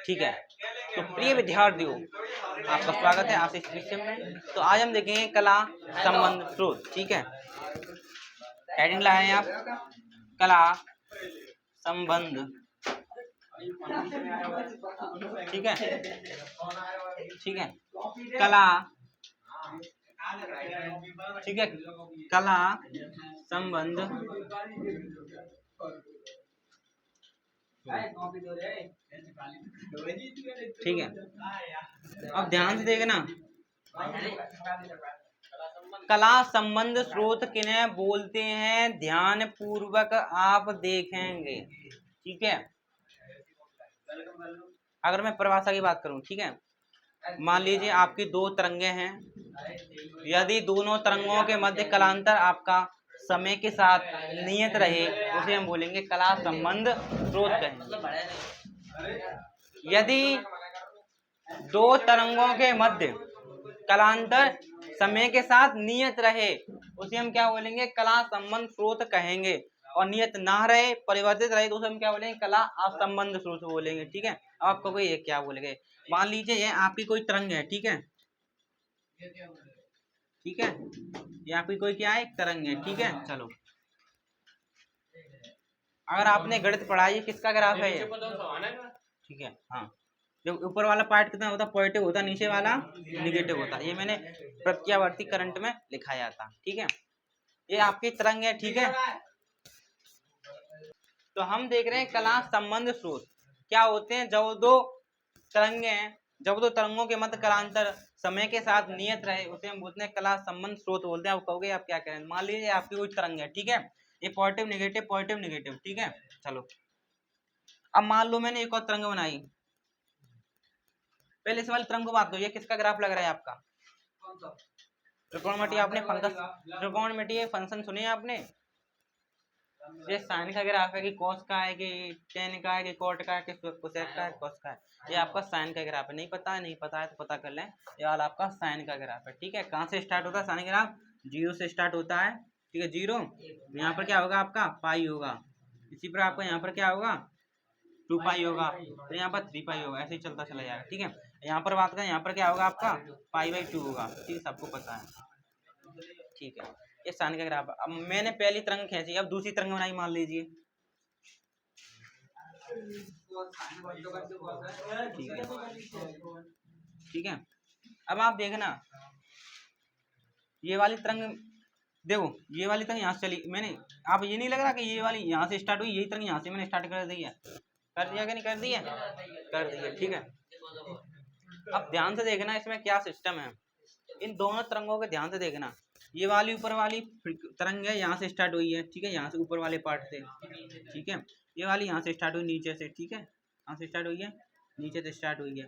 ठीक है। तो प्रिय विद्यार्थियों, आपका स्वागत है आज इस विषय में। तो आज हम देखेंगे कला संबंध स्रोत। ठीक है, हेडिंग लाए हैं आप, कला संबंध। ठीक है, ठीक है, कला, ठीक है, कला संबंध। ठीक है, अब ध्यान से देखना, कला संबंध स्रोत किन्हें बोलते हैं, ध्यान पूर्वक आप देखेंगे। ठीक है, अगर मैं परिभाषा की बात करूं, ठीक है, मान लीजिए आपकी दो तरंगे हैं, यदि दोनों तरंगों के मध्य कलांतर आपका समय के साथ नियत रहे, उसे हम बोलेंगे कला संबंध स्रोत कहेंगे। यदि दो तरंगों के मध्य कलांतर समय के साथ नियत रहे, उसे हम क्या बोलेंगे, कला संबंध स्रोत कहेंगे। और नियत ना रहे, परिवर्तित रहे, तो उसे हम क्या बोलेंगे, कला असंबंध स्रोत बोलेंगे। ठीक है, अब आपको कोई क्या बोलेंगे, मान लीजिए ये आपकी कोई तरंग है, ठीक है, ठीक है, ये आपकी कोई क्या है, तरंग है। ठीक है, चलो, अगर आपने गणित पढ़ा है, किसका ग्राफ है ये, ठीक है, हाँ, जो ऊपर वाला पार्ट कितना होता है, पॉजिटिव होता है, नीचे वाला निगेटिव होता है। ये मैंने प्रत्यावर्ती करंट में लिखाया था। ठीक है, ये आपकी तरंग है। ठीक है, तो हम देख रहे हैं कला संबंध स्रोत क्या होते हैं, जब दो तरंगे हैं, जब दो तरंगों के मध्य कलांतर समय के साथ नियत रहे, उसे हम बोलते हैं कला संबंध स्रोत बोलते हैं। आप कहोगे आप क्या करें, मान लीजिए आपकी कोई तरंग है, ठीक है, ये पॉजिटिव निगेटिव पॉजिटिव निगेटिव। ठीक है, चलो, अब मान लो मैंने एक और तरंग बनाई, पहले इस वाली तरंग को बात दो, ये किसका ग्राफ लग रहा है आपका, त्रिकोणमितीय। आपने फंक्शन त्रिकोणमितीय फंक्शन सुने आपने, ये साइन का ग्राफ है कि कॉस का है, कि टेन का है, कि कॉट का है, कि कोसेक का है, कॉस का है। ये आपका साइन का ग्राफ है। नहीं पता है, नहीं पता है तो पता कर लें, ये वाला आपका साइन का ग्राफ है। ठीक है, कहाँ से स्टार्ट होता है साइन ग्राफ, जीरो से स्टार्ट होता है। ठीक है, जीरो, यहाँ पर क्या होगा आपका पाई होगा, इसी पर आपका यहाँ पर क्या होगा 2 पाई होगा, फिर यहाँ पर 3 पाई होगा, ऐसे ही चलता चला जाएगा। ठीक है, यहाँ पर बात करें, यहाँ पर क्या होगा आपका पाई/2 होगा। ठीक है, सबको पता है। ठीक है, ये साइन का ग्राफ। अब मैंने पहली तरंग खींची, अब दूसरी तरंग बनाई, मान लीजिए, ठीक है, ठीक है, अब आप देखना, ये वाली तरंग देखो, ये वाली तरंग यहाँ से चली, मैंने, आप ये नहीं लग रहा कि ये वाली यहाँ से स्टार्ट हुई, यही तरंग यहाँ से मैंने स्टार्ट कर दी है, कर दिया कि नहीं कर दिया, कर दिया। ठीक है, अब ध्यान से देखना इसमें क्या सिस्टम है, इन दोनों तरंगों के ध्यान से देखना, ये वाली ऊपर वाली तरंग है, यहाँ से स्टार्ट हुई है। ठीक है, यहाँ से ऊपर वाले पार्ट से। ठीक है, ये वाली यहाँ से स्टार्ट हुई नीचे से। ठीक है, यहाँ से स्टार्ट हुई है, नीचे से स्टार्ट हुई है।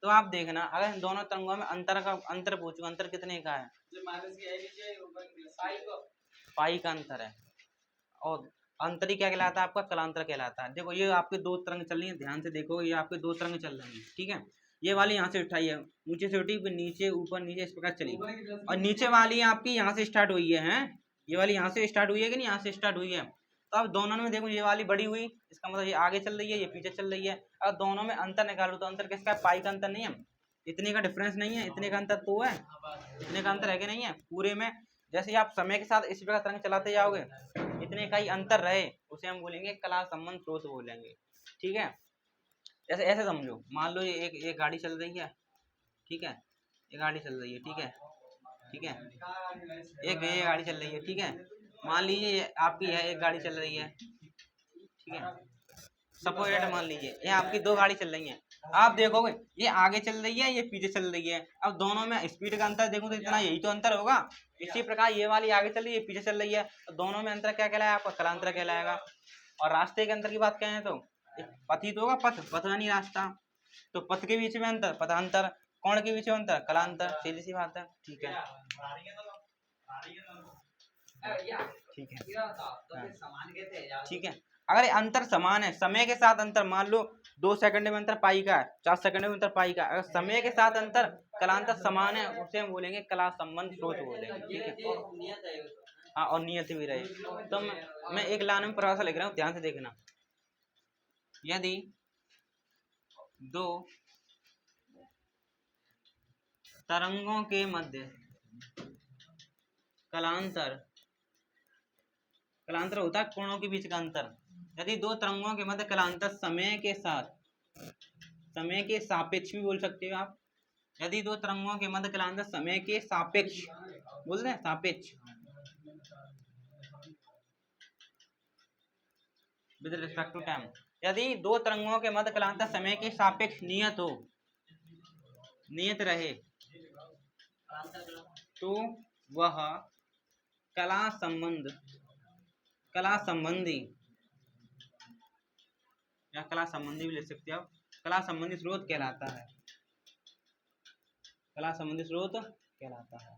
तो आप देखना, अगर इन दोनों तरंगों में अंतर पूछूं, अंतर कितने का है, पाई का अंतर है। और अंतर ही क्या कहलाता है आपका, कलांतर कहलाता है। देखो, ये आपकी दो तरंग चल रही है, ध्यान से देखो, ये आपकी दो तरंग चल रही है। ठीक है, ये वाली यहाँ से उठाई है, नीचे से उठी, फिर नीचे ऊपर नीचे इस प्रकार चली, और नीचे वाली आपकी यहाँ से स्टार्ट हुई है, ये वाली यहाँ से स्टार्ट हुई है कि नहीं, यहाँ से स्टार्ट हुई है। तो अब दोनों में देखो, ये वाली बड़ी हुई, इसका मतलब ये आगे चल रही है, ये पीछे चल रही है। अब दोनों में अंतर निकालो, तो अंतर किसका है, पाई का अंतर नहीं है, इतने का डिफरेंस नहीं है, इतने का अंतर तो है, इतने का अंतर है कि नहीं है पूरे में। जैसे आप समय के साथ इसी प्रकार तरंग चलाते जाओगे, इतने का ही अंतर रहे, उसे हम बोलेंगे कला संबंध स्रोत बोलेंगे। ठीक है, जैसे ऐसे समझो, मान लो ये एक गाड़ी चल रही है, ठीक है, ये गाड़ी चल रही है, ठीक है, ठीक है, एक ये गाड़ी चल रही है, ठीक है, मान लीजिए आपकी है एक गाड़ी चल रही है, ठीक है, सपोज मान लीजिए ये आपकी दो गाड़ी चल रही है। आप देखोगे ये आगे चल रही है, ये पीछे चल रही है, अब दोनों में स्पीड का अंतर देखो तो इतना, यही तो अंतर होगा। इसी प्रकार ये वाली आगे चल रही है, पीछे चल रही है, तो दोनों में अंतर क्या कहलाएगा आपका, कलांतर कहलाएगा। और रास्ते के अंतर की बात करें तो पथ ही तो होगा, पथ, पथ यानी रास्ता, तो पथ के बीच में अंतर पथांतर, कोण के बीच में अंतर कलांतर, सीधी सी बात है। ठीक है, ठीक है, ठीक है, अगर अंतर समान है, समय के साथ अंतर, मान लो 2 सेकंड में अंतर पाई का है, 4 सेकंड में अंतर पाई का, अगर समय के साथ अंतर कलांतर समान है, उसे हम बोलेंगे कला संबंध स्रोत बोलेंगे। ठीक है, हाँ, और नियत भी रहे। तो मैं एक लाइन में परिभाषा लिख रहा हूँ, ध्यान से देखना, यदि दो तरंगों के मध्य कलांतर, कलांतर होता है कोणों के बीच का अंतर। यदि दो तरंगों के मध्य कलांतर समय के साथ, समय के सापेक्ष भी बोल सकते हो आप। यदि दो तरंगों के मध्य कलांतर समय के सापेक्ष, बोल रहे हैं सापेक्ष, विद रिस्पेक्ट टू टाइम। यदि दो तरंगों के मध्य कलांतर समय के सापेक्ष नियत हो, नियत रहे, तो वह कला संबंध, कला संबंधी या कला संबंधी भी ले सकते हो, कला संबंधी स्रोत कहलाता है, कला संबंधी स्रोत कहलाता है।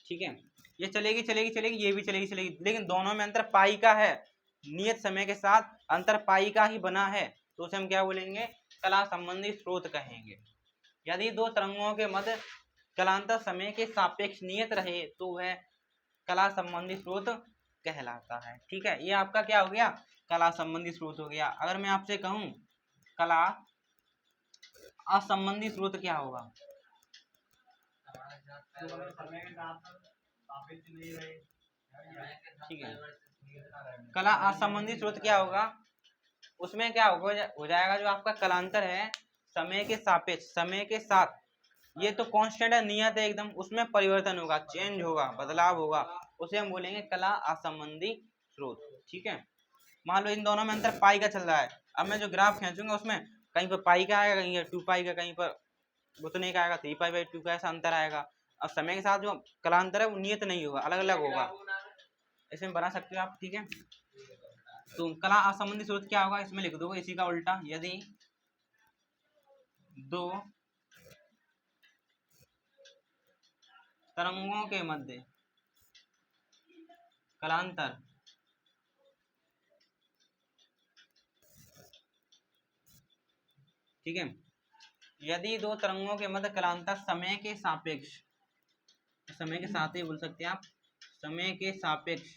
ठीक है, ये चलेगी चलेगी चलेगी, ये भी चलेगी चलेगी, लेकिन दोनों में अंतर पाई का है, नियत समय के साथ अंतर पाई का ही बना है, तो उसे हम क्या बोलेंगे, कला संबंधी स्रोत कहेंगे। यदि दो तरंगों के मध्य कलांतर समय के सापेक्ष नियत रहे तो वह कला संबंधी स्रोत कहलाता है। ठीक है, ये आपका क्या हो गया, कला संबंधी स्रोत हो गया। अगर मैं आपसे कहूं कला असंबंधी स्रोत क्या होगा, ठीक है, कला असंबंधी स्रोत क्या होगा, उसमें क्या होगा, हो जाएगा जो आपका कलांतर है समय के सापेक्ष, समय के साथ, ये तो कांस्टेंट है, नियत है एकदम, उसमें परिवर्तन होगा, चेंज होगा, बदलाव होगा, उसे हम बोलेंगे कला असंबंधी स्रोत। ठीक है, मान लो इन दोनों में अंतर पाई का चल रहा है, अब मैं जो ग्राफ खींचूंगा उसमें कहीं पर पाई का आएगा, कहीं 2 पाई का, कहीं पर उतने का आएगा, 3 पाई बाई 2 का, ऐसा अंतर आएगा। अब समय के साथ जो कलांतर है वो नियत नहीं होगा, अलग अलग होगा, ऐसे में बना सकते हो आप। ठीक है, तो कला असंबंधी स्रोत क्या होगा, इसमें लिख दोगे इसी का उल्टा, यदि दो तरंगों के मध्य कलांतर ठीक है, यदि दो तरंगों के मध्य कलांतर समय के सापेक्ष, समय के साथ ही बोल सकते हैं आप, समय के सापेक्ष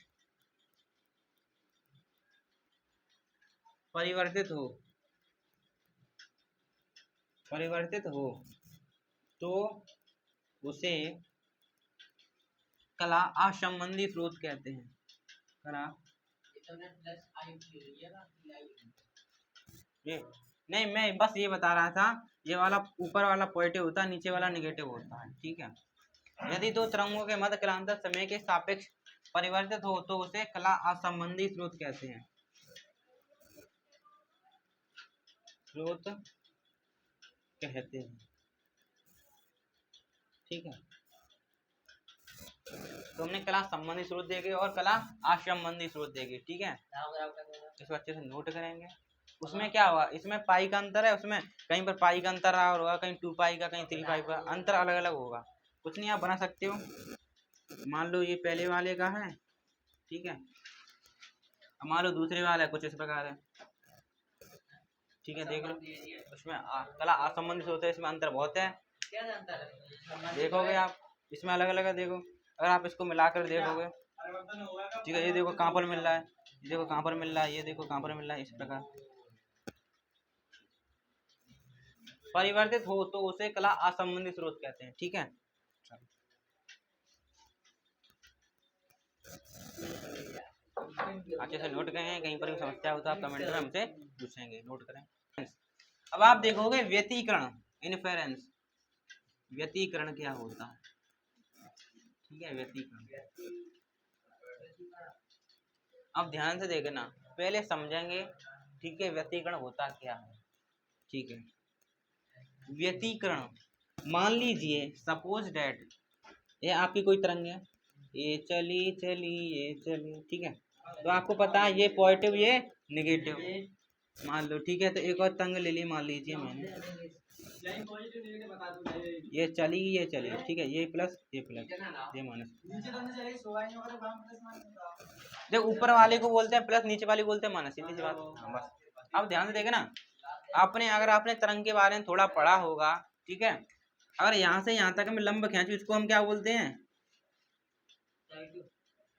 परिवर्तित हो, परिवर्तित हो, तो उसे कला असंबंधी स्रोत कहते हैं। कला ये नहीं, मैं बस ये बता रहा था, ये वाला ऊपर वाला पॉजिटिव होता है, नीचे वाला निगेटिव होता है। ठीक है, यदि दो तरंगों के मध्य कलांतर समय के सापेक्ष परिवर्तित हो तो उसे कला असंबंधी स्रोत कहते हैं, स्रोत कहते हैं। ठीक है, तो हमने कला संबंधी स्रोत देखे और कला असंबंधी स्रोत देखे। ठीक है, इसको अच्छे से नोट करेंगे। उसमें क्या हुआ, इसमें पाई का अंतर है, उसमें कहीं पर पाई का अंतर रहा होगा, कहीं 2 पाई का, कहीं 3 पाई का, अंतर अलग अलग होगा, कुछ नहीं, आप बना सकते हो। मान लो ये पहले वाले का है, ठीक है, अब मान लो दूसरे वाला है, कुछ इस प्रकार है। ठीक है, देख लो, उसमें कला असंबंधित होता है, इसमें अंतर बहुत है, देखोगे आप, इसमें अलग अलग है, देखो अगर आप इसको मिलाकर देखोगे। ठीक है, ये देखो कहाँ पर मिल रहा है, ये देखो कहाँ पर मिल रहा है, ये देखो कहाँ पर मिल रहा है, इस प्रकार परिवर्तित हो तो उसे कला असंबंधी स्रोत कहते हैं। ठीक है, अच्छे से नोट करें, कहीं पर भी समस्या हो तो आप कमेंट में हमसे पूछेंगे, नोट करें। अब आप देखोगे व्यतिकरण, इनफेरेंस, व्यतिकरण क्या होता है। ठीक है, व्यतिकरण, अब ध्यान से देखना, पहले समझेंगे। ठीक है, व्यतिकरण होता क्या है। ठीक है, व्यतिकरण, मान लीजिए सपोज डैट ये आपकी कोई तरंग है, ये चली चली ये चली, ठीक है, तो आपको पता है ये पॉजिटिव ये निगेटिव, मान लो। ठीक है, तो एक और तरंग ले ली, मान लीजिए मैंने, ये चली ये चली, ठीक है, ये प्लस ये माइनस, जब ऊपर वाले को बोलते हैं प्लस, नीचे वाले को बोलते हैं माइनस, सीधी सी बात। हाँ बस, अब ध्यान से देखे ना, आपने अगर आपने तरंग के बारे में थोड़ा पढ़ा होगा, ठीक है, अगर यहाँ से यहाँ तक हम लंब खींचे, इसको हम क्या बोलते हैं,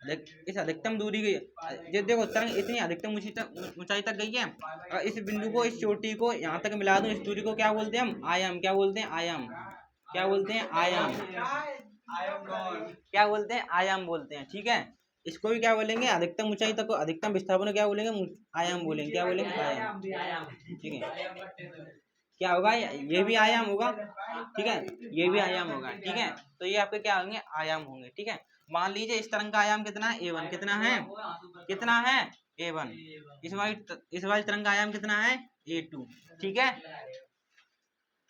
इस अधिकतम दूरी की ये देखो तरंग इतनी अधिकतम ऊंचाई तक गई है। और इस बिंदु को, इस चोटी को यहाँ तक मिला दूं, इस दूरी को क्या बोलते हैं हम? आयाम। क्या बोलते हैं? आयाम। क्या बोलते हैं? आयाम। क्या बोलते हैं? आयाम बोलते हैं। ठीक है, इसको भी क्या बोलेंगे? अधिकतम ऊंचाई तक, अधिकतम विस्थापन क्या बोलेंगे? आयाम बोलेंगे। क्या बोलेंगे? आयाम। ठीक है, क्या होगा? ये भी आयाम होगा। ठीक है, ये भी आयाम होगा। ठीक है, तो ये आपके क्या होंगे? आयाम होंगे। ठीक है, मान लीजिए इस तरंग का आयाम कितना है? A1। कितना है? कितना है? A1। इस वाली तरंग का आयाम कितना है? A2। ठीक है,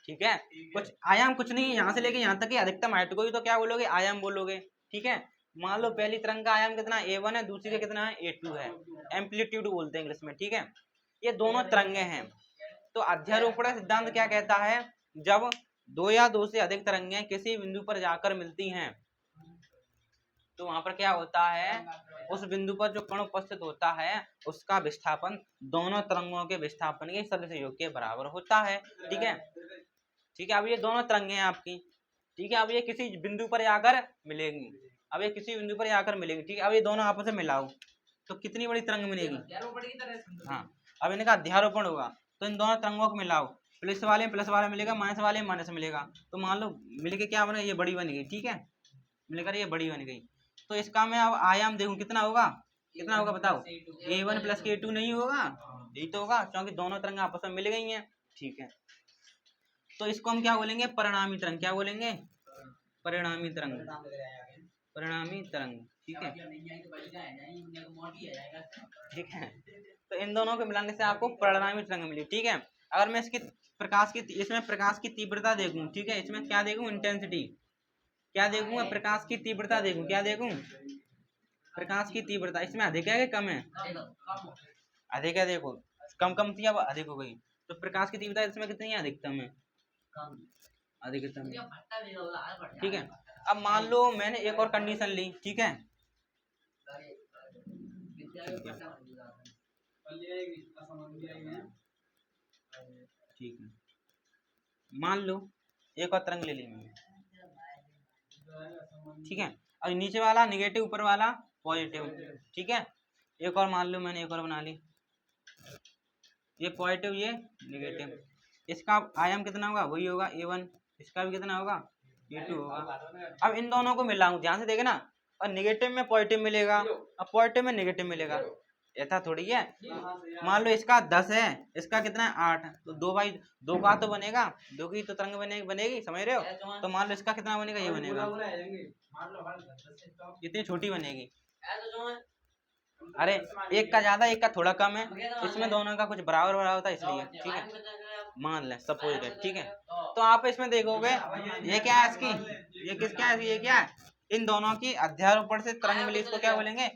ठीक है, कुछ आयाम कुछ नहीं, यहाँ से लेके यहाँ तक की अधिकतम हाइट को ही तो क्या बोलोगे? आयाम बोलोगे। ठीक है, मान लो पहली तरंग का आयाम कितना? A1 है, दूसरी का कितना है? A2 है। एम्पलीट्यूड बोलते हैं इंग्लिश में। ठीक है, ये दोनों तरंगे हैं। तो अध्यारोपण सिद्धांत क्या कहता है? जब दो या दो से अधिक तरंगें किसी बिंदु पर जाकर मिलती हैं तो वहां पर क्या होता है? उस बिंदु पर जो कण उपस्थित होता है उसका विस्थापन दोनों तरंगों के विस्थापन के सदिश योग के बराबर होता है। ठीक है, ठीक है, अब ये दोनों तरंगें हैं आपकी। ठीक है, अब ये किसी बिंदु पर आकर मिलेंगी। अब ये किसी बिंदु पर आकर मिलेंगी। ठीक है, अब ये दोनों आपस में मिलाओ तो कितनी बड़ी तरंग मिलेगी? हाँ, अब इनका अध्यारोपण होगा तो इन दोनों तरंगों को मिलाओ, प्लस वाले प्लस वाला मिलेगा, माइनस वाले माइनस मिलेगा, तो मान लो मिलके क्या बना? ये बड़ी बन गई। ठीक है, मिलकर ये बड़ी बन गई। तो इसका मैं अब आयाम देखूं कितना होगा? कितना होगा बताओ? A1 प्लस A2 नहीं होगा? यही तो होगा, क्योंकि दोनों तरंग आपस में मिल गई हैं। ठीक है, तो इसको हम क्या बोलेंगे? परिणामी तरंग। क्या बोलेंगे? परिणामी तरंग। परिणामी तरंग। ठीक है, ठीक है, तो इन दोनों को मिलाने से आपको परिणामी तरंग मिली। ठीक है, अगर मैं इसकी इसमें प्रकाश की तीव्रता देखूं, ठीक है, इसमें क्या देखूं? इंटेंसिटी। क्या देखूंगा? प्रकाश की तीव्रता देखूं। क्या देखूं? प्रकाश की तीव्रता। इसमें अधिक है कि कम है? अधिक है। देखो कम कम थी, अब अधिक हो गई। तो प्रकाश की तीव्रता इसमें कितनी है? अधिकतम है, अधिकतम है। ठीक है, अब मान लो मैंने एक और कंडीशन ली। ठीक है, ठीक है, मान लो एक और तरंग ले ली मैंने। ठीक है, अब नीचे वाला निगेटिव, ऊपर वाला पॉजिटिव। ठीक है, एक और मान लो मैंने, एक और बना ली। ये पॉजिटिव, ये निगेटिव। इसका आयाम कितना होगा? वही होगा A1। इसका भी कितना होगा? A2 होगा। अब इन दोनों को मिलाऊं, ध्यान से देखना, और निगेटिव में पॉजिटिव मिलेगा और पॉजिटिव में निगेटिव मिलेगा। ऐसा थोड़ी है। मान लो इसका 10 है, इसका कितना है? 8, तो 2/2 का तो बनेगा, 2 की तो तरंग बनेगी, समझ रहे हो? तो मान लो इसका कितना बनेगा? ये बनेगा, इतनी छोटी बनेगी। अरे एक का ज्यादा, एक का थोड़ा कम है, इसमें दोनों का कुछ बराबर होता है, इसलिए। ठीक है, मान लें सपोज है। ठीक है, तो आप इसमें देखोगे ये क्या है? इसकी ये क्या है? ये क्या है? इन दोनों की अध्यारोपण से तरंग मिली, इसको क्या बोलेंगे?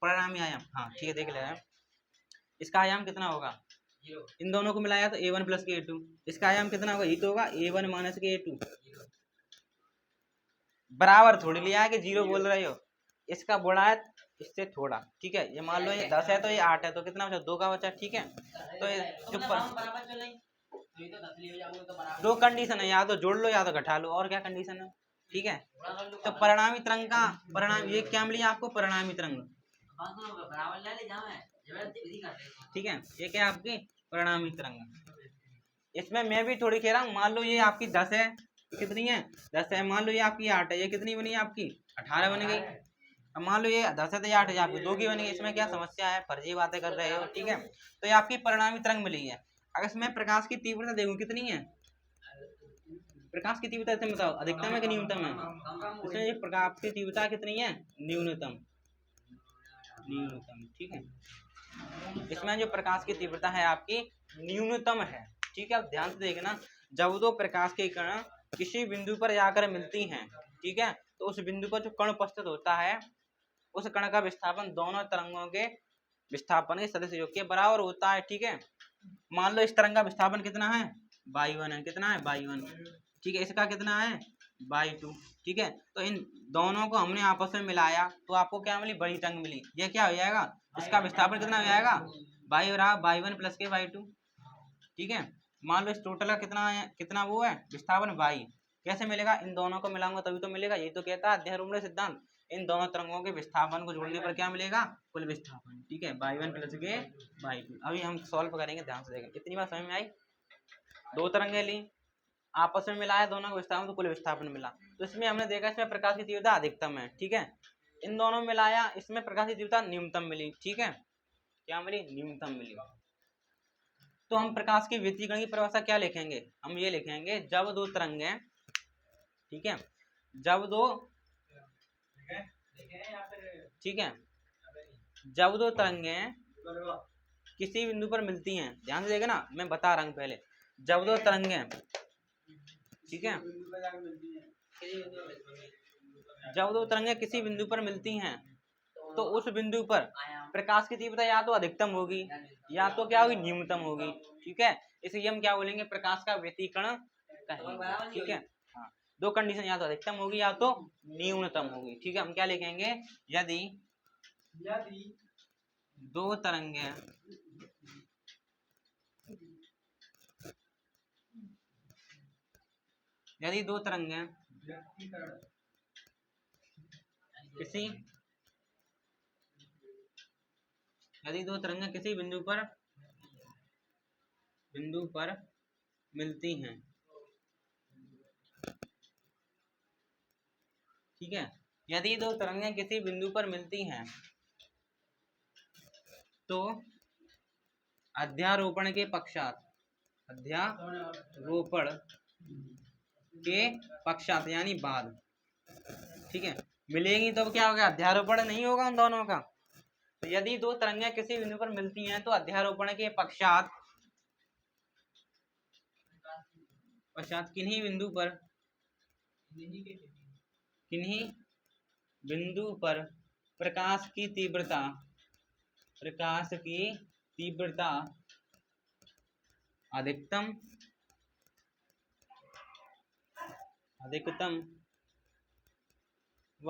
परिणामी आयाम। हाँ ठीक है, देख ले। इसका आयाम कितना होगा? इन दोनों को मिलाया तो A1 प्लस के A2। इसका आयाम कितना होगा? ये तो होगा A1 माइनस के A2। बराबर थोड़ी लिया है कि 0 बोल रहे हो, इसका गुणा है इससे थोड़ा। ठीक है, ये मान लो ये 10 है तो ये 8 है, तो कितना बचा? 2 का बचा। ठीक है, तो ये जो दो कंडीशन है, या तो जोड़ लो या तो घटा लो, और क्या कंडीशन है? ठीक है, तो परिणामी तरंग का परिणाम ये क्या मिली आपको? परिणामी तरंग। ठीक है, ये क्या आपकी? परिणामी तरंग। इसमें मैं भी थोड़ी कह रहा हूँ, मान लो ये आपकी 10 है, कितनी है? 10 है। मान लो ये आपकी 8 है, ये कितनी बनी? आपकी 18 बन गई। अब मान लो ये 10 है तो ये 8 है, आपकी 2 की बनी गई। इसमें क्या समस्या है? फर्जी बातें कर रहे हो। ठीक है, तो ये आपकी परिणामी तरंग मिली है। अगर इसमें प्रकाश की तीव्रता देखूं कितनी है? प्रकाश की तीव्रता से बताओ, अधिकतम है कि न्यूनतम है? इसमें प्रकाश की तीव्रता कितनी है? न्यूनतम, न्यूनतम। ठीक है, इसमें जो प्रकाश की तीव्रता है आपकी न्यूनतम है। ठीक है, अब ध्यान से देखना, जब दो प्रकाश के कण किसी बिंदु पर जाकर मिलती हैं, ठीक है, तो उस बिंदु पर जो कण उपस्थित होता है उस कण का विस्थापन दोनों तरंगों के विस्थापन के सदिश योग के बराबर होता है। ठीक है, मान लो इस तरंग का विस्थापन कितना है? y1 है। कितना है? y1। ठीक है, इसका कितना है? y2। ठीक है, तो इन दोनों को हमने आपस में मिलाया तो आपको क्या मिली? बड़ी तरंग मिली। ये क्या हो जाएगा? इसका विस्थापन कितना हो जाएगा? y1 प्लस के y2। ठीक है, मान लो इस टोटल का कितना वो है? विस्थापन y। कैसे मिलेगा? इन दोनों को मिलाऊंगा तभी तो मिलेगा। यही तो कहता है अध्यारोपण सिद्धांत, इन दोनों तरंगों के विस्थापन को जोड़ने पर क्या मिलेगा, कुल विस्थापन। ठीक है, y1 प्लस के y2। अभी हम सॉल्व करेंगे, ध्यान से देखें। इतनी बात समझ में आई? दो तरंगें ली, आपस में मिलाया दोनों का विस्थापन, तो कुल विस्थापन मिला। तो इसमें हमने देखा इसमें प्रकाश की तीव्रता अधिकतम है। ठीक है, इन दोनों में मिलाया, इसमें प्रकाश की तीव्रता न्यूनतम मिली। ठीक है, क्या मिली, न्यूनतम मिली। तो हम प्रकाश के व्यतिकरण की परिभाषा क्या लिखेंगे, हम ये लिखेंगे जब दो तरंगें, ठीक है, जब दो, ठीक है, जब दो तरंगें किसी बिंदु पर मिलती हैं, ध्यान से देखें ना, मैं बता रहा हूं पहले। जब दो तरंगें, ठीक है, जब दो तरंगें किसी बिंदु पर मिलती हैं तो उस बिंदु पर प्रकाश की तीव्रता या तो अधिकतम होगी या तो क्या होगी, न्यूनतम होगी। ठीक है, इसलिए हम क्या बोलेंगे, प्रकाश का व्यतिकरण कहेंगे। ठीक है, हाँ, दो कंडीशन, या तो अधिकतम होगी या तो न्यूनतम होगी। ठीक है, हम क्या लिखेंगे, यदि दो तरंगें किसी बिंदु पर मिलती हैं, ठीक है, यदि दो तरंगें किसी बिंदु पर मिलती हैं तो अध्यारोपण के पश्चात, यानी बाद, ठीक है, मिलेगी तब क्या होगा, अध्यारोपण नहीं होगा उन दोनों का। तो यदि दो तरंगें किसी बिंदु पर मिलती हैं तो अध्यारोपण के पश्चात किन्हीं बिंदु पर प्रकाश की तीव्रता अधिकतम व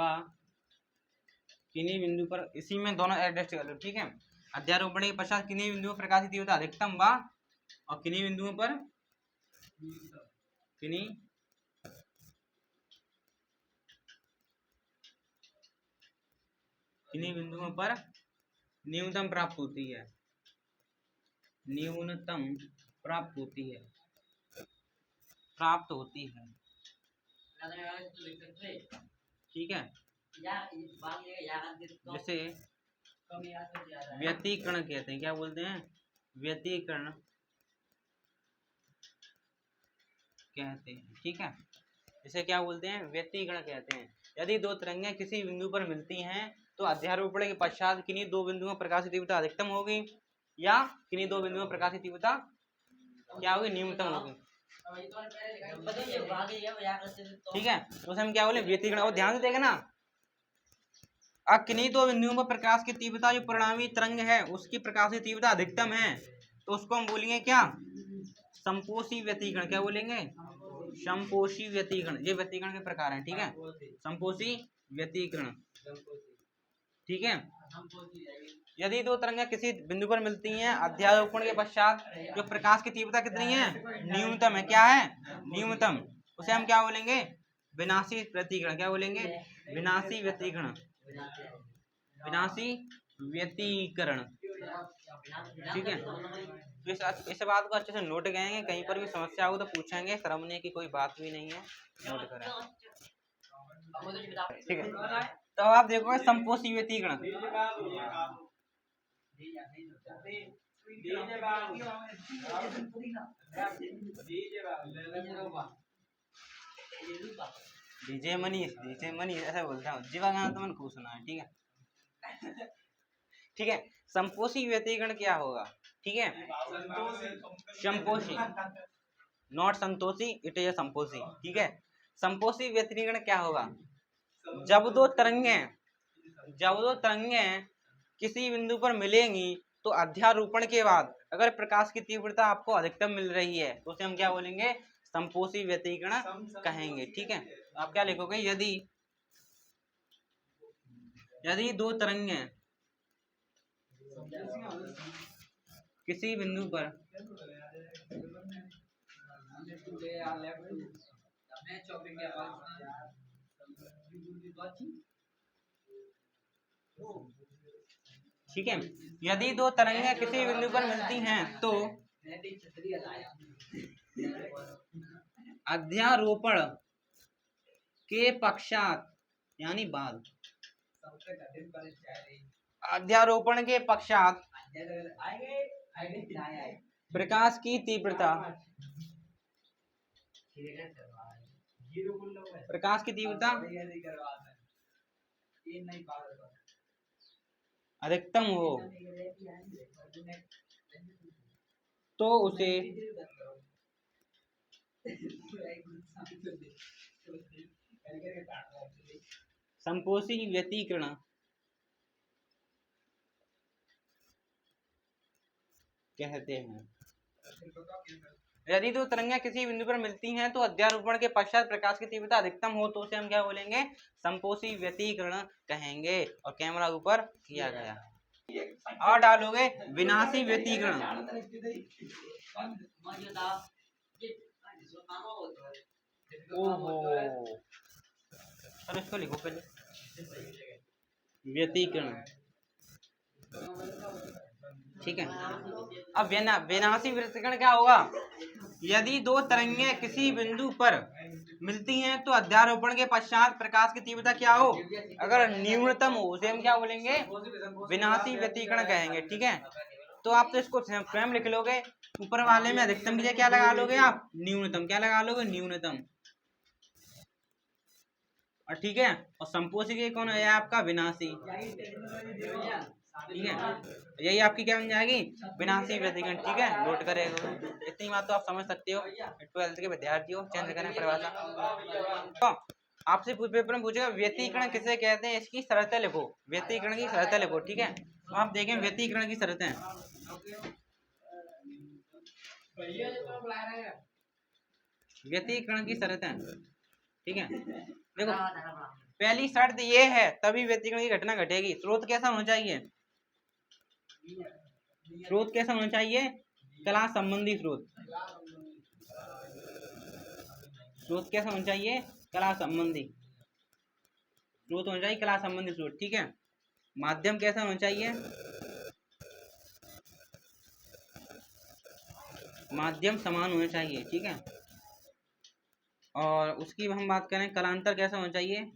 किन्हीं बिंदु पर, इसी में दोनों एडजस्ट कर लो। ठीक है, अध्यारोपण के पश्चात किन्हीं बिंदुओं पर प्रकाश की तीव्रता अधिकतम व, और किन्हीं बिंदुओं पर न्यूनतम प्राप्त होती है। ठीक है, जैसे व्यतिकरण कहते हैं, क्या बोलते हैं, व्यतिकरण कहते हैं। ठीक है, इसे क्या बोलते हैं, व्यतिकरण कहते हैं। यदि दो तरंगें किसी बिंदु पर मिलती हैं तो अध्यारोपण के पश्चात किन्हीं दो बिंदुओं में प्रकाश की तीव्रता अधिकतम होगी या किन्हीं दो बिंदुओं में प्रकाश की तीव्रता क्या होगी, न्यूनतम होगी। ठीक है, तो उसे हम क्या बोले, व्यतिकरण। और ध्यान से देखना, अब किन्हीं दो बिंदुओं पर प्रकाश की तीव्रता जो परिणामी तरंग है उसकी प्रकाश की तीव्रता अधिकतम है, तो उसको हम बोलेंगे क्या, संपोषी व्यतिकरण। क्या बोलेंगे, संपोषी व्यतिकरण। ये व्यतिकरण के प्रकार हैं। ठीक है, संपोषी व्यतिकरण। ठीक है, यदि दो तरंगें किसी बिंदु पर मिलती हैं अध्यारोपण के पश्चात जो प्रकाश की तीव्रता कितनी है, न्यूनतम है। क्या है, न्यूनतम। उसे हम क्या बोलेंगे, विनाशी व्यतिकरण। क्या बोलेंगे, विनाशी व्यतिकरण। ठीक है, तो इस बात को अच्छे से नोट करेंगे, कहीं पर भी समस्या हो तो पूछेंगे, शर्मने की कोई बात भी नहीं है, नोट करें। ठीक है, तो आप देखोगे संपोषी व्यतिकरण। डीजे मनीष ऐसा बोलता हूँ, जीवा गाना तो मैंने खूब सुना है। ठीक है, ठीक है, संपोषी व्यतिकरण क्या होगा, ठीक है, संपोषी, नॉट संतोषी, इट इज संपोषी। ठीक है, संपोषी व्यतिकरण क्या होगा, जब दो तरंगें किसी बिंदु पर मिलेंगी तो अध्यारोपण के बाद अगर प्रकाश की तीव्रता आपको अधिकतम मिल रही है तो उसे हम क्या बोलेंगे, संपोषी व्यतिकरण कहेंगे। ठीक है, तो आप क्या लिखोगे, यदि दो तरंगें किसी बिंदु पर ठीक है। यदि दो तरंगें किसी बिंदु पर मिलती हैं तो अध्यारोपण के पश्चात यानी बाद, अध्यारोपण के पश्चात प्रकाश की तीव्रता, प्रकाश की तीव्रता अधिकतम हो तो उसे संपोषी व्यतिकरण कहते हैं। यदि दो तरंगें किसी बिंदु पर मिलती हैं तो अध्यारोपण के पश्चात प्रकाश की तीव्रता अधिकतम हो तो उसे हम क्या बोलेंगे? संपोषी व्यतिकरण कहेंगे। और कैमरा ऊपर किया गया और डालोगे विनाशी व्यतिकरण। ओहो, इसको लिखो पहले, व्यतिकरण। ठीक है। अब विनाशी व्यतिकरण क्या होगा? यदि दो तरंगें किसी बिंदु पर मिलती हैं तो अध्यारोपण के पश्चात प्रकाश की तीव्रता क्या हो? अगर न्यूनतम हो उसे हम क्या बोलेंगे? विनाशी व्यतिकरण कहेंगे। ठीक है। तो आप तो इसको स्वयं लिख लोगे, ऊपर वाले में अधिकतम की जगह क्या लगा लोगे आप? न्यूनतम। क्या लगा लोगे? न्यूनतम। और ठीक है। और संपोषी के कौन है आपका? विनाशी। ठीक है। यही आपकी क्या बन जाएगी? विनाशी व्यतिकरण। ठीक है, नोट करेगा। इतनी बात तो आप समझ सकते हो। 12th के विद्यार्थी हो, चेंज करें परिभाषा। तो आपसे पेपर में पूछेगा व्यतिकरण किसे कहते हैं, इसकी शर्तें लिखो। व्यतिकरण की शर्तें लिखो। ठीक है। तो आप देखें व्यतिकरण की शर्तें। व्यतिकरण की शर्तें। ठीक है। देखो, पहली शर्त ये है तभी व्यतिकरण की घटना घटेगी। स्रोत कैसा होना चाहिए? स्रोत कैसा होना चाहिए? कला संबंधी स्रोत। स्रोत कैसा होना चाहिए? कला संबंधी स्रोत होना चाहिए। कला संबंधी स्रोत। ठीक है। माध्यम कैसा होना चाहिए? माध्यम समान होना चाहिए। ठीक है। और उसकी हम बात करें, कलांतर कैसा होना चाहिए?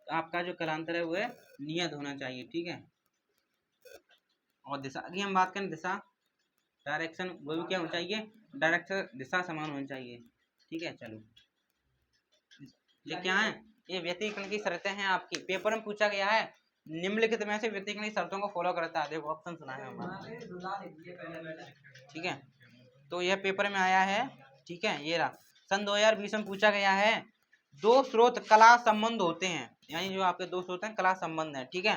आपका जो कलांतर है वो है नियत होना चाहिए। ठीक है। और दिशा की हम बात करें, दिशा डायरेक्शन वो भी क्या होना चाहिए? डायरेक्शन दिशा समान होनी चाहिए। ठीक है। चलो, ये क्या है? ये व्यतिकरण की शर्तें हैं आपकी। पेपर में पूछा गया है निम्नलिखित में से व्यतिकरण की शर्तों को फॉलो करता है। देखो ऑप्शन सुना है हमारा। ठीक है। तो यह पेपर में आया है। ठीक है। ये रहा, सन 2020 में पूछा गया है। दो स्रोत कला संबंध होते हैं, यानी जो आपके दो स्रोत हैं कला संबंध है। ठीक है।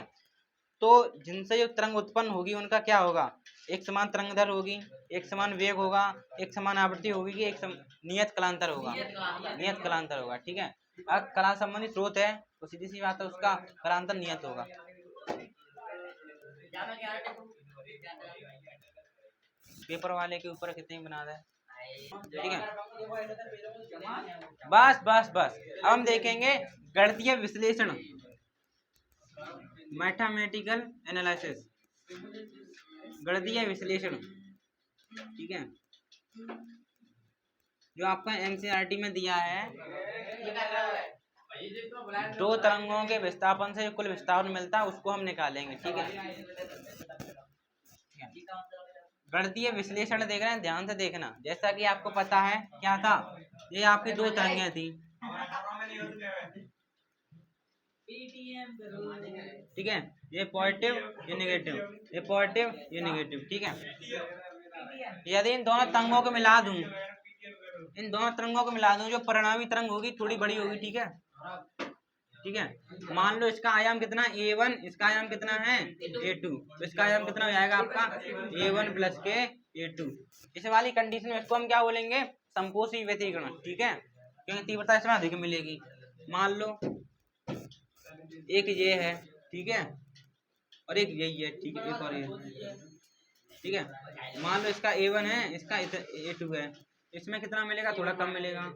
तो जिनसे जो तरंग उत्पन्न होगी उनका क्या होगा? एक समान तरंग दर होगी, एक समान वेग होगा, एक समान आवृत्ति होगी, एक नियत कलांतर होगा। नियत कलांतर होगा। ठीक है। अगर कला संबंधी स्रोत है तो सीधी सी बात है उसका कलांतर नियत होगा। पेपर वाले के ऊपर कितने बना दे। ठीक है। बस बस बस। अब हम देखेंगे गणितीय विश्लेषण, मैथमेटिकल एनालिसिस, गणितीय विश्लेषण। ठीक है। जो आपका एनसीईआरटी में दिया है, दो तरंगों के विस्थापन से कुल विस्थापन मिलता है उसको हम निकालेंगे। ठीक है। गणितीय विश्लेषण देख रहे हैं, ध्यान से देखना। जैसा कि आपको पता है क्या था, ये आपकी दो तरंगें थी। ठीक है। ये पॉजिटिव, ये नेगेटिव, ये पॉजिटिव, ये नेगेटिव। ठीक है। यदि इन दोनों तरंगों को मिला दूं, इन दोनों तरंगों को मिला दूं, जो परिणामी तरंग होगी थोड़ी बड़ी होगी। ठीक है। ठीक है। मान लो इसका आयाम कितना a1, इसका आयाम कितना है a2, तो इसका आयाम कितना हो जाएगा आपका a1 प्लस के a2। इस वाली कंडीशन में इसको हम क्या बोलेंगे? संपोषी व्यतिकरण। ठीक है। क्योंकि तीव्रता इसमें अधिक मिलेगी। मान लो एक ये है, ठीक है, और एक यही है। ठीक है। एक और ये। ठीक है। मान लो इसका a1 है, इसका a2 है, इसमें कितना मिलेगा? थोड़ा कम मिलेगा।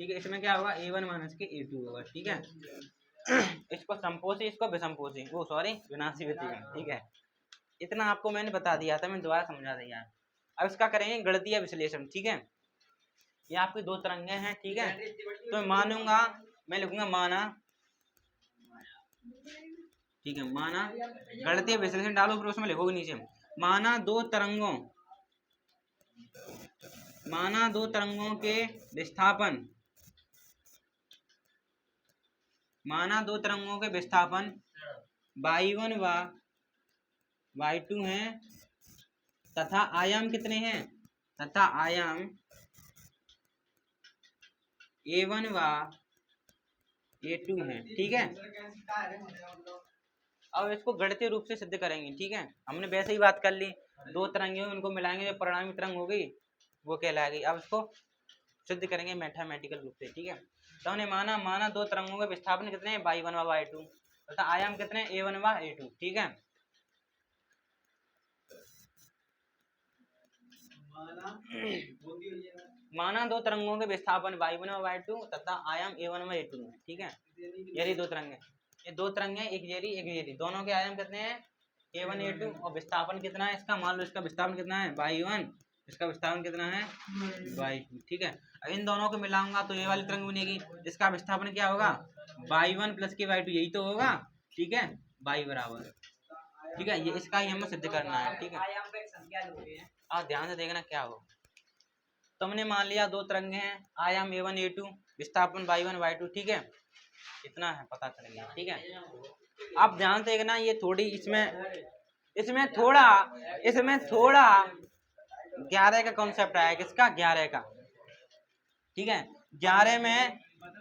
ठीक है। इसमें क्या होगा? a1 माइनस के a2 होगा। ठीक है। इसको संपोषी, इसको विसंपोषी, वो सॉरी विनाशी व्यतिकरण, ठीक है। इतना आपको मैंने बता दिया था, मैंने दोबारा समझा दिया। अब इसका करेंगे गणितीय विश्लेषण, ठीक है। ये आपकी दो तरंगे हैं, ठीक है। तो मैं मानूंगा, मैं लिखूंगा माना, ठीक है, माना गणितीय विश्लेषण डालो, फिर उसमें लिखोगे नीचे माना दो तरंगों के विस्थापन, माना दो तरंगों के विस्थापन y1 व y2 हैं तथा आयाम कितने हैं, तथा आयाम a1 व a2 हैं, ठीक है। अब इसको गणितीय रूप से सिद्ध करेंगे, ठीक है। हमने वैसे ही बात कर ली, दो तरंगे हैं उनको मिलाएंगे, जो परिणामी तरंग होगी वो कहलाएगी। अब इसको सिद्ध करेंगे मैथमेटिकल रूप से, ठीक है। तो हमने माना दो तरंगों के विस्थापन कितने हैं, y1 व y2 तथा आयाम कितने हैं, a1 व a2, ठीक है। माना दो तरंगों के विस्थापन y1 व y2 तथा आयाम a1 व a2 है, ठीक है। ये दो तरंगे, ये दो तरंगे, एक ये दोनों के आयाम कितने हैं, a1 a2, और विस्थापन कितना है इसका, मान लो इसका विस्थापन कितना है y1, इसका विस्थापन कितना है y2, ठीक है। अब इन दोनों को मिलाऊंगा तो ये वाली तरंग बनेगी, इसका विस्थापन क्या होगा y1 प्लस के y2, यही तो होगा, ठीक है, y बराबर, ठीक है। ये इसका ही हमें सिद्ध करना है, ठीक है। आप ध्यान से देखना क्या हो। तो हमने मान लिया दो तरंगे हैं, आयाम a1 a2, विस्थापन y1 y2, ठीक है। इतना है पता चल गया, ठीक है। आप ध्यान से देखना, ये थोड़ी इसमें थोड़ा 11 का कॉन्सेप्ट आया, किसका, 11 का, ठीक है। 11 में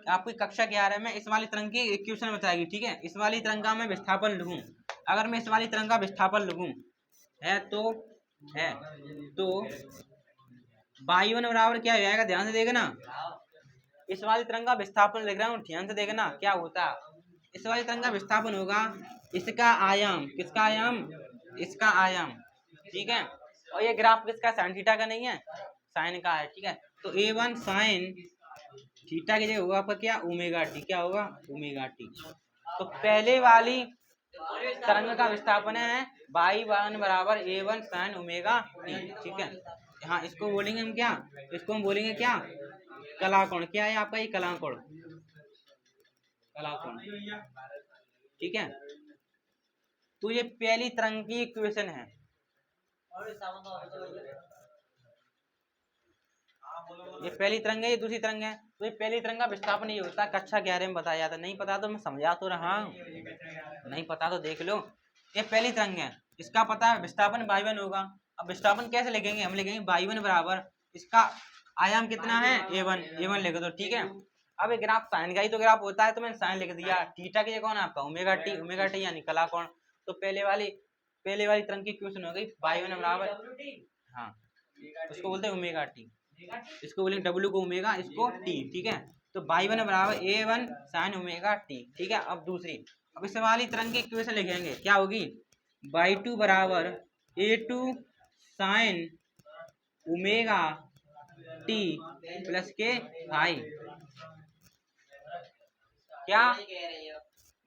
आपकी कक्षा 11 में इस वाली तरंग की इक्वेशन बताएगी, ठीक है। इस वाली तरंग का मैं विस्थापन लिखूं, अगर मैं इस वाली तरंग का विस्थापन लिखूं है तो y1 बराबर क्या हो जाएगा, ध्यान से देखना। इस वाली तरंग का विस्थापन लिख रहा हूँ, ध्यान से देखना क्या होता है। इस वाली तरंग का विस्थापन होगा इसका आयाम, किसका आयाम, इसका आयाम, ठीक है। और ये ग्राफ किसका, साइन थीटा का नहीं है, साइन का है, ठीक है। तो a1 साइन थीटा की जगह होगा आपका क्या, ओमेगा टी, क्या होगा, ओमेगा टी। तो पहले वाली तरंग का विस्थापन है y1 बराबर a1 साइन ओमेगा टी, ठीक है। हाँ, इसको बोलेंगे हम क्या, इसको हम बोलेंगे क्या, कलाकोण, क्या है आपका ये कलाकोण, ठीक है। तो ये पहली तरंग की इक्वेशन है, ये पहली तरंग है, ये दूसरी तरंग है। तो ये पहली तरंग का विस्थापन ये होता है, कक्षा 11 में बताया जाता है। नहीं पता तो मैं समझा तो रहा हूँ, नहीं पता तो देख लो। ये पहली तरंग है, इसका पता है विस्थापन y1 होगा। अब विस्थापन कैसे लिखेंगे, हम लिखेंगे y1 बराबर इसका आयाम कितना है, a1 लिख दो, ठीक है। अब ये ग्राफ साइन का ही तो ग्राफ होता है, तो मैंने साइन लिख दिया। थीटा की जगह कौन है आपका, ओमेगा टी यानी कलाकोण। तो पहले वाली तरंग की इक्वेशन हो गई y1 बराबर, हाँ, उसको बोलते हैं ओमेगा टी, इसको बोलेंगे W को ओमेगा, इसको टी, ठीक है। तो y1 बराबर a1 साइन ओमेगा टी, ठीक है। अब दूसरी, अब इस वाली तरंग की इक्वेशन लिखेंगे, क्या होगी, y2 बराबर a2 sign omega T plus के फाई, क्या,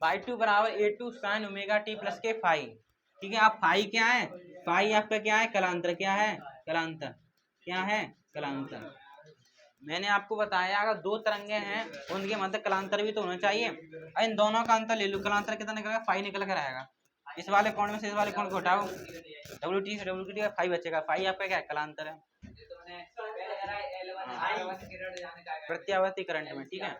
y2 बराबर a2 sign omega T plus के फाई, ठीक है। अब फाई क्या है, फाई आपका क्या है, कलांतर, क्या है, कलांतर, क्या है, कलांतर। मैंने आपको बताया अगर दो तरंगे हैं उनके मध्य कलांतर भी तो होना चाहिए। इन दोनों का अंतर ले लो, कलांतर कितना निकलेगा, फाई निकल कर आएगा। इस वाले कोण में से इस वाले कोण को हटाओ, WT से WT का फाई बचेगा, फाई आपका क्या है, कलांतर है, प्रत्यावर्ती करंट में, ठीक है।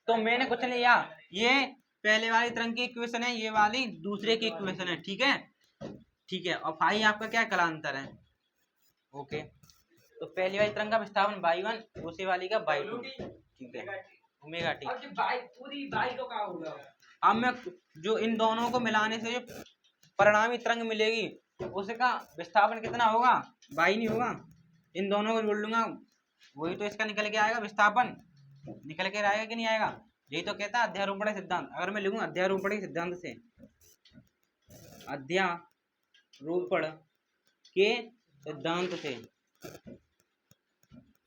तो मैंने कुछ नहीं लिया, ये पहले वाली तरंग की इक्वेशन है, ये वाली दूसरे की इक्वेशन है, ठीक है, ठीक है। और फाई आपका क्या है, कलांतर है, ओके। तो पहली वाली तरंग का विस्थापन y1, दूसरी वाली का y2, ठीक है, ओमेगा टी। अब मैं जो इन दोनों को मिलाने से जो परिणामी तरंग मिलेगी उसका विस्थापन कितना होगा, y नहीं होगा, इन दोनों को जोड़ लूंगा, वही तो इसका निकल के आएगा, विस्थापन निकल के आएगा कि नहीं आएगा। यही तो कहता है अध्यारोपण सिद्धांत। अगर मैं लिखूं अध्यारोपण सिद्धांत से, अध्यारोपण के सिद्धांत से,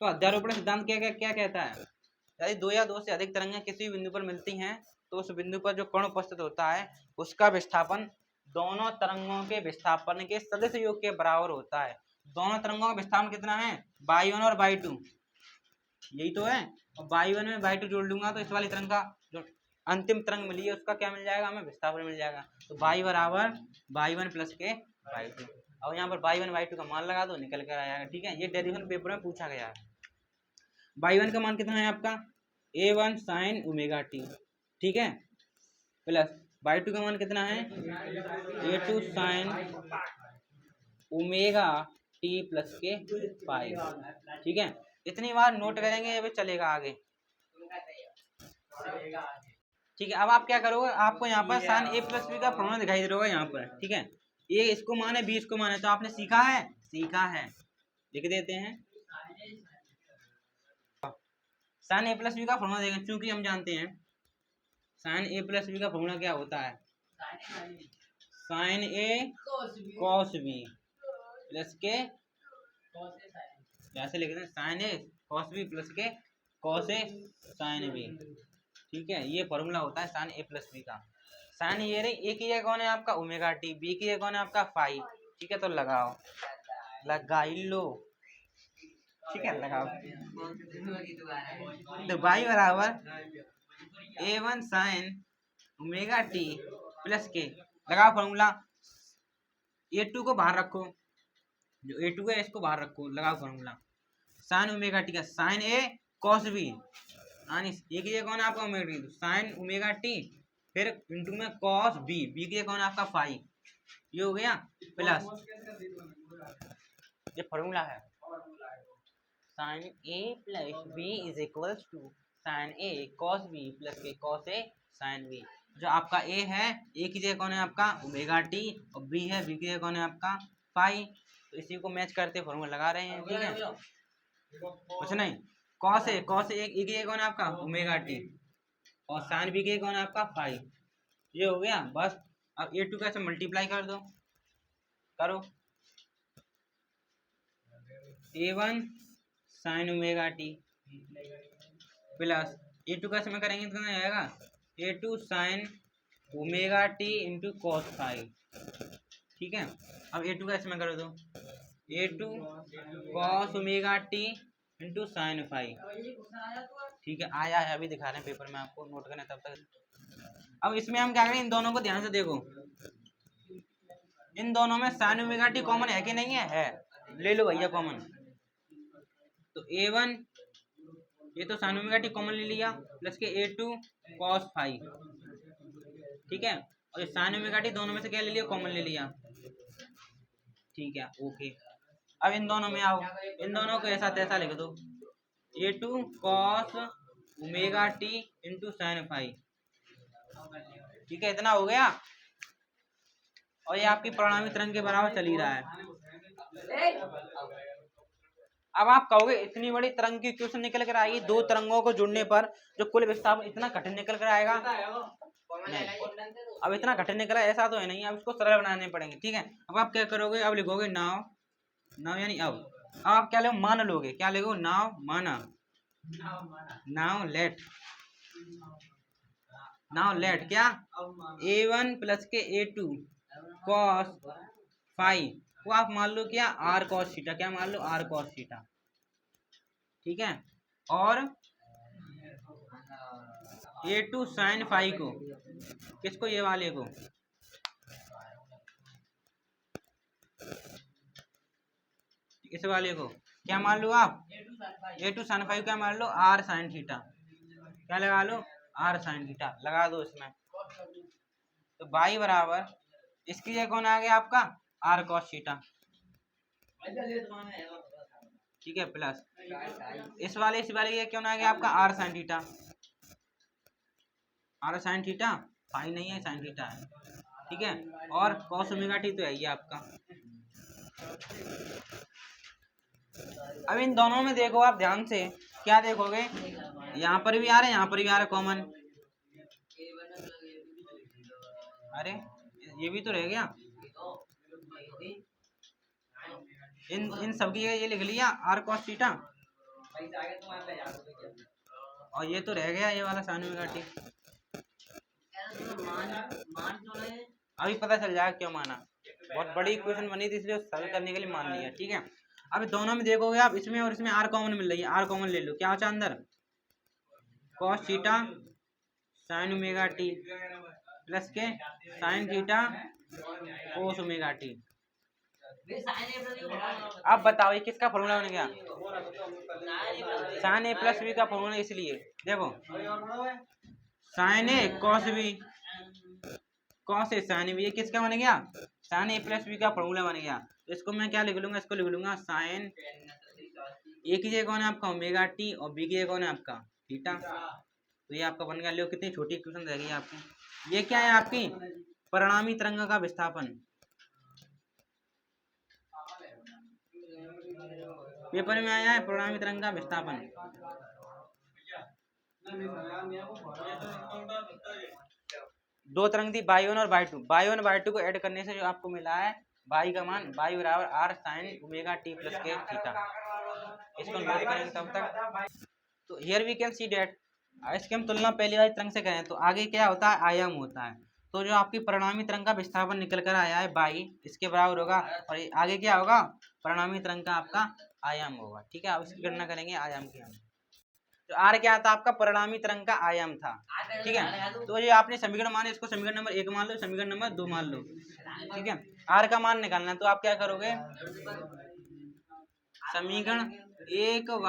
तो अध्यारोपण सिद्धांत क्या कहता है, यदि दो या दो से अधिक तरंगें किसी भी बिंदु पर मिलती हैं तो उस बिंदु पर जो कण उपस्थित होता है उसका विस्थापन दोनों तरंगों के विस्थापन के सदिश योग के बराबर होता है। दोनों तरंगों का विस्थापन कितना है, y1 और y2, यही तो है। और y1 में y2 जोड़ लूंगा तो इस वाली तरंग का जो अंतिम तरंग मिली है उसका क्या मिल जाएगा, हमें विस्थापन मिल जाएगा। तो y बराबर y1 प्लस के y2। और यहाँ पर y1 y2 का मान लगा दो, निकल कर आएगा। ठीक है, ये डेरिवेशन पेपर में पूछा गया है। y1 का मान कितना है आपका a1 sin ओमेगा t, ठीक है, प्लस y2 का मान कितना है a2 sin omega t plus के पाई। ठीक है, इतनी बार नोट करेंगे ये भी चलेगा आगे। ठीक है, अब आप क्या करोगे, आपको यहाँ पर sin a प्लस बी का फॉर्मूला दिखाई दे रहा होगा यहाँ पर। ठीक है, ए इसको मान है, बी इसको मान है, तो आपने सीखा है, लिख देते हैं। sin a प्लस बी का फॉर्मूला देखें, चूंकि हम जानते हैं sin a प्लस बी का फॉर्मूला क्या होता है, sin a cos b plus के, जैसे लिखते हैं sin a cos b plus के cos a sin b। ठीक है, ये फॉर्मूला होता है sin a प्लस बी का। sin ये रही, ए की जगह कौन है आपका ओमेगा टी, बी की जगह कौन है आपका फाई। ठीक है, तो लगाओ, लगा ही लो। ठीक है, लगाओ। तो y बराबर a1 sin omega T plus के, लगाओ फॉर्मूला। a2 को बाहर रखो, जो a2 है इसको बाहर रखो, लगाओ फॉर्मूला। sin ओमेगा टी का sin a cos b, एक ये कौन है आपका omega T, sin omega T फिर इंटू में cos b, b की कौन है आपका फाई। ये हो गया प्लस, ये फॉर्मूला है, sin a plus b is equals to sin a cos b plus के cos a sin b। जो आपका a है, a की जगह कौन है आपका ओमेगा टी, और b है, b की जगह कौन है आपका फाई। तो इसी को मैच करते फॉर्मूला लगा रहे हैं। ठीक है, कुछ नहीं, cos a की जगह कौन है आपका ओमेगा टी, और sin b की जगह कौन है आपका फाई। ये हो गया बस। अब a2 का ऐसे मल्टीप्लाई कर दो, करो, a1 sin omega T plus a2 का समय करेंगे तो कितना आएगा, a2 sin omega t into cos phi. ठीक है, अब a2 का समय कर दो, a2 cos omega t into sine phi. ठीक है, आया है, अभी दिखा रहे हैं पेपर में आपको, नोट करना तब तक। अब इसमें हम क्या करें, इन दोनों को ध्यान से देखो, इन दोनों में साइन ओमेगा टी कॉमन है कि नहीं है, ले लो भैया कॉमन। तो a1 ये तो साइन ओमेगा टी कॉमन ले लिया, प्लस के a2 cos फाई। ठीक है, और साइन ओमेगा टी दोनों में से क्या ले लिया, कॉमन ले लिया। ठीक है, ओके। अब इन दोनों में आओ, इन दोनों को ऐसा तैसा लिख दो, a2 cos omega t into sine phi. ठीक है, इतना हो गया, और ये आपकी परिणामी तरंग के बराबर चल ही रहा है। अब आप कहोगे इतनी बड़ी तरंग की क्वेश्चन निकल कर आएगी, दो तरंगों को जुड़ने पर जो कुल विस्थापन इतना कठिन निकल कर आएगा, नहीं, अब इतना कठिन निकला ऐसा तो है नहीं, अब इसको सरल बनाने पड़ेंगे। ठीक है, अब आप क्या करोगे, अब लिखोगे नाव यानी अब आप क्या लोगे, मान लोगे, क्या लिखो, नाव माना, नाव लेट क्या, a1 प्लस के a2 cos फाई को आप मान लो क्या, r cos थीटा, क्या मान लो, r cos थीटा। ठीक है, और a2 sin फाई को, किसको, ये वाले को, इस वाले को क्या मान लो आप, a2 sin फाई क्या मान लो, r sin थीटा, क्या लगा लो, r sin थीटा लगा दो इसमें। तो y बराबर इसकी जगह कौन आ गया आपका, r cos थीटा। ठीक है, प्लस इस वाले की क्यों आ गया आपका r sin theta, r sin theta phi नहीं है, sin थीटा है। ठीक है, और cos ओमेगा टी तो है ये आपका। अब इन दोनों में देखो आप ध्यान से, क्या देखोगे, यहाँ पर भी आ रहा है, यहाँ पर भी आ रहा है कॉमन, अरे ये भी तो रह गया, इन सब की ये लिख लिया r cos थीटा, और ये तो रह गया ये वाला sin ओमेगा टी। अभी पता चल जाएगा क्यों माना, बहुत बड़ी इक्वेशन बनी थी इसलिए सॉल्व करने के लिए मान लिया। ठीक है, अब दोनों में देखोगे आप, इसमें और इसमें आर कॉमन मिल रही है, आर कॉमन ले लो, क्या होता है अंदर cos theta sine omega T plus के sine theta cos omega T. अब बताओ ये किसका फॉर्मूला बन गया, साइन ए प्लस बी का फॉर्मूला। इसलिए देखो sine A cos B, cos A sine B, ये किसका बन गया, साइन ए प्लस बी का फॉर्मूला बन गया। तो इसको मैं क्या लिख लूंगा, इसको लिख लूंगा साइन ए की जगह कौन है आपका ओमेगा टी और बी की जगह कौन है आपका थीटा। तो ये आपका बन गया, लो कितनी छोटी इक्वेशन रह गई आपकी। ये क्या है आपकी परिणामी तरंग का विस्थापन, पेपर में आया है परिणामी तरंग का विस्थापन। दो तरंग थी y1 और y2, y1 और y2 को ऐड करने से जो आपको मिला है y का मान y बराबर r sine omega T plus के थीटा। इसको नोट करेंगे तब तक। तो here we can see that, इसकी हम तुलना पहली वाली तरंग से करें तो आगे क्या होता है, आयाम होता है। तो जो आपकी परिणामी तरंग का विस्थापन निकल कर आया है y, इसके बराबर होगा, और आगे क्या होगा, परिणामी तरंग का आपका आयाम होगा। ठीक है, अब इसकी गणना करेंगे आयाम की हम। तो आर क्या था आपका परिणामी तरंग का आयाम था। ठीक है, तो ये आपने समीकरण माने, इसको समीकरण नंबर 1 मान लो, समीकरण नंबर 2 मान लो। ठीक है, आर का मान निकालना है तो आप क्या करोगे, समीकरण 1 व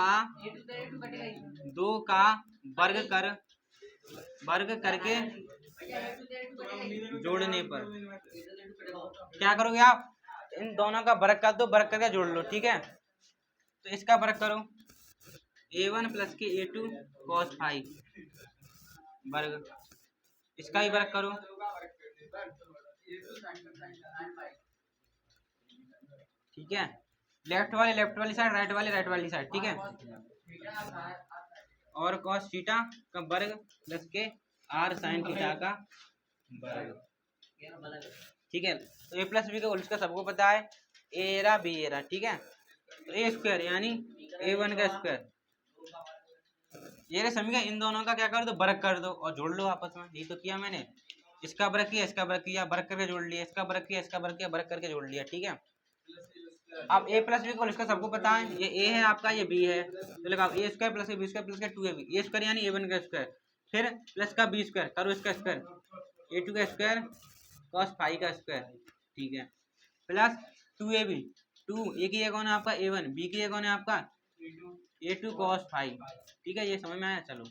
2 का वर्ग करके जोड़ने पर क्या करोगे आप, इन दोनों का वर्ग कर दो, वर्ग करके जोड़ लो। ठीक है, तो इसका वर्ग करो a1 प्लस के a2 कॉस फाइव वर्ग, इसका ही वर्ग करो। ठीक है, लेफ्ट वाली साइड, राइट वाली साइड। ठीक है, और कॉस थीटा का वर्ग प्लस के आर साइन थीटा का वर्ग। ठीक है, तो ए प्लस बी का होल स्क्वायर सबको पता है, ए रा बी ए रा। ठीक है, तो ए स्क्वायर यानी a1 का स्क्वायर, ये समीकरण इन दोनों का क्या कर दो, वर्ग कर दो और जोड़ लो आपस में। यही तो किया मैंने, इसका वर्ग किया, इसका वर्ग किया, वर्ग करके जोड़ लिया, इसका वर्ग किया, इसका वर्ग किया, वर्ग करके जोड़ लिया। ठीक है, अब ए प्लस बी को इसका सबको पता है, ये ए है आपका, ये बी है, तो लगाओ A square plus B square plus के 2ab, ए स्क्वायर यानी a1 का स्क्वायर, फिर प्लस का बी स्क्वायर करो, इसका स्क्वायर a2 का स्क्वायर कॉस फाइव का स्क्वायर। ठीक है, प्लस 2ab, 2 ए की जगह कौन है आपका a1, बी की जगह कौन है आपका a2 कॉस फाइव। ठीक है, ये समझ में आया। चलो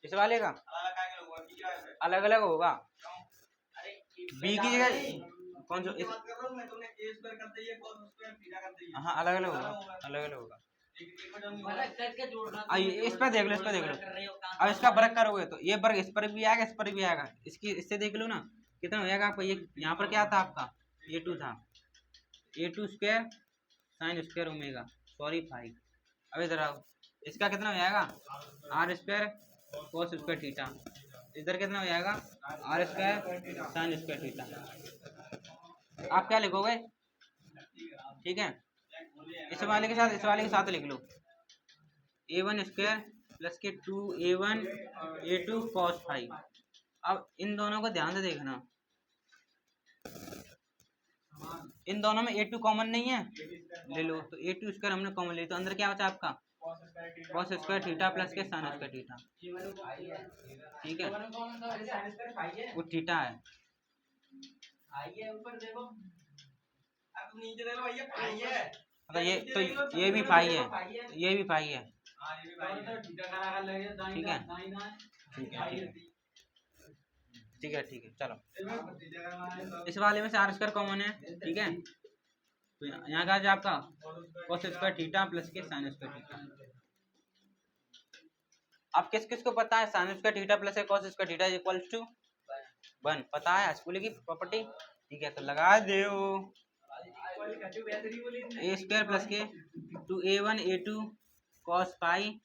इस वाले का अलग अलग होगा, बी की जगह कौन सा, हाँ अलग अलग होगा, अलग अलग होगा। इस पर देख लो, इस पर देख लो, अब इसका वर्ग करोगे तो ये वर्ग इस पर भी आएगा, इस पर भी आएगा, इसकी इससे देख लो ना कितना हो जाएगा आपका। ये यहाँ पर क्या था आपका a2 था, a2 square sine square omega sorry five. अब इधर आओ, इसका कितना हो जाएगा r square cos square theta, इधर कितना हो जाएगा r square sine square theta. आप क्या लिखोगे, ठीक है, इस वाले के साथ लिख लो a1 स्क्वायर प्लस के 2a1 a2 कॉस फाइव। अब इन दोनों को ध्यान से देखना, इन दोनों में a2 कॉमन नहीं है, ले लो, तो a2 स्क्वायर हमने कॉमन ले, तो अंदर क्या बचा आपका कॉस स्क्वायर थीटा प्लस के साइन स्क्वायर थीटा। ठीक है, वो थीटा है, ये भी फाई है, ये भी फाई है। ठीक है, ठीक है, ठीक है, ठीक है, चलो इस वाले में से आर स्क्वायर कॉमन है। ठीक है, तो यहाँ का आपका cos स्क्वायर थीटा प्लस के साइन स्क्वायर थीटा। अब किस किस को पता है sine square theta plus cos square theta equals to 1, पता है स्कूल की प्रॉपर्टी। ठीक है, तो लगा दो ए स्क्वायर प्लस के 2a1 a2 cos फाइव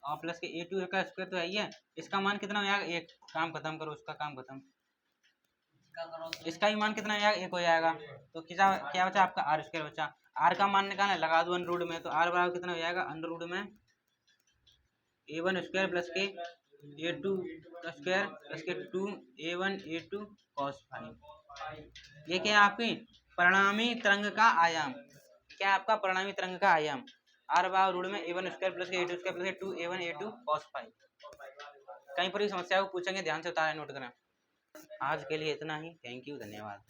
और प्लस के a2 का स्क्वायर तो है ही है, इसका मान कितना हो जाएगा, एक, काम खत्म करो, उसका काम खत्म, इसका ही मान कितना हो जाएगा, एक हो जाएगा। तो क्या बचा आपका आर स्क्वायर बचा, आर का मान निकालना लगा दो अंडर रूट में, तो आर बराबर कितना हो जाएगा अंडर रूट में A1 स्क्वायर प्लस के A2 स्क्वायर प्लस के 2A1 A2 cos फाइव। ये क्या है आपकी परिणामी तरंग का आयाम, क्या आपका परिणामी तरंग का आयाम आर बार रूढ़ में A1 स्क्वायर प्लस के A2 स्क्वायर प्लस के 2A1 A2 cos फाइव। कहीं पर भी समस्या को पूछेंगे ध्यान से उतारे नोट करें। आज के लिए इतना ही, थैंक यू, धन्यवाद।